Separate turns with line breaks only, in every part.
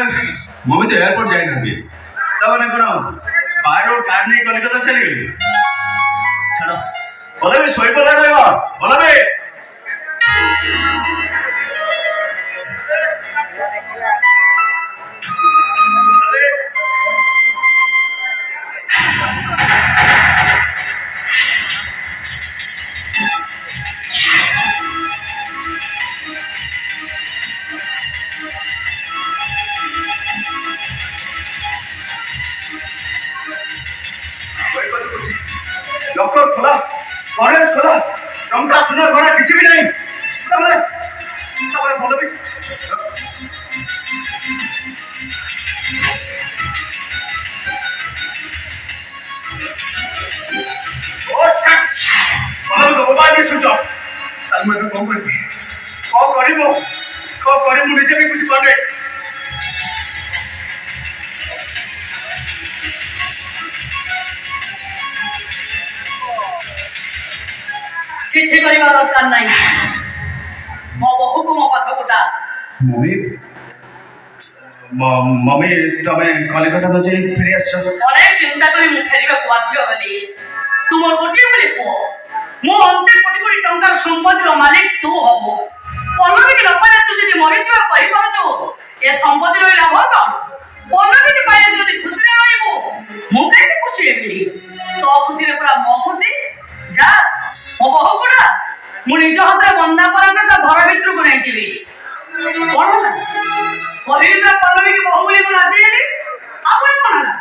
mummy तो airport जाए ना तब कौन बाहर कार नहीं कलिकता चली गली छाड़ बोला भी सोई पड़ा रहेगा बोला भी डॉक्टर खोला कॉलेज खोला टंका सुना घोड़ा किसी भी नहीं बोलो भी मोबाइल भी सुन मैं कौन कर मुझे भी कुछ कर
किसी करवा दरकार नहीं मो बहु को मो पाख गोटा
मम्मी मम्मी तमे कलिकता न जाई फेरी आछो
अनेक चिंता करी मु फेरीबा को बाध्य होली तुमर गोटी बोले को मो अंते कोटी कोटी टंकार संपत्तिर मालिक तू हबो पल्लवी के लपारे तू जदी मरि जवा कहि परछो ए संपत्ति रो लाभ कौन पल्लवी के पाए जदी खुशी रे रहबो मु काहे खुशी हेबी तो खुशी रे पूरा मो खुशी जा ओ बहु गुडा मु निज हाथ बंदा पर तो घर भीतर को नहीं जीवी कौन होला कहली ना पल्लवी की बहु बोली बोला जे आप कौन होला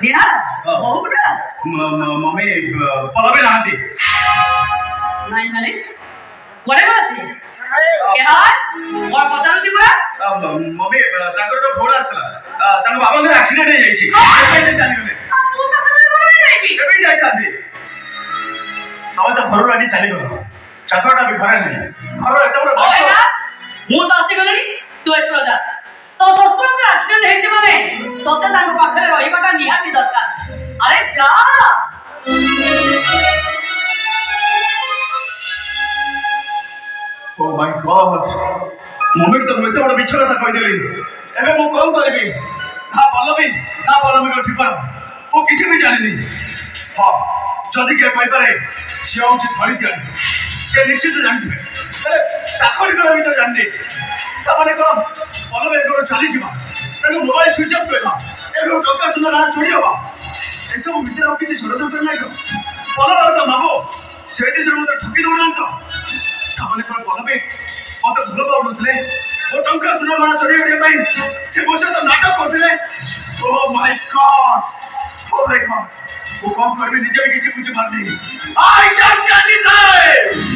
निहा बहु गुडा
मम्मी पल्लवी नाती
नहीं माने कोडे बसी क्या और पचारू जी पूरा
मम्मी ताकर तो फोन आसला ताको बाबा के एक्सीडेंट हो जाईची कैसे चली गले
तू तो सब बोल नहीं
केबे जाईता दी हम तो घर आनी चली गलो चाकरटा भी घरे नहीं घर एत बड़
अरे ना मु तो आसी गलनी तू एथरो जा तो ससुर के एक्सीडेंट हेछि माने तोते ताको पाखरे रहिबाटा निहाती दरकार अरे जा
ओ माय गॉड मम्मी तो एत बड़ बिछ कथा कहि देली एबे मु कौन करबी ना पल्लवी को ठिकाना वो किसी भी जानी नहीं हां जदि के पाई पारे से होची धरी दिया से निश्चित जानथिबे अरे ताकरी को भी तो जाननी त माने को पल्लवी को चली जिबा ताको मोबाइल स्विच ऑफ करला एगो टंका सुना ना छोड़ी हवा ए सब भीतर किसी षडयंत्र नहीं तो पल्लवी तो मागो जेती जन मते ठकी दउना तो त माने को पल्लवी मते भूल पाउ नथले वो टंका सुना ना छोड़ी गए भाई से बसे तो नाटक करथिले ओ माय गॉड वो कौन कर भी नीचे भी किसी कुछ मार दी आई जस्ट कैन डिसाइड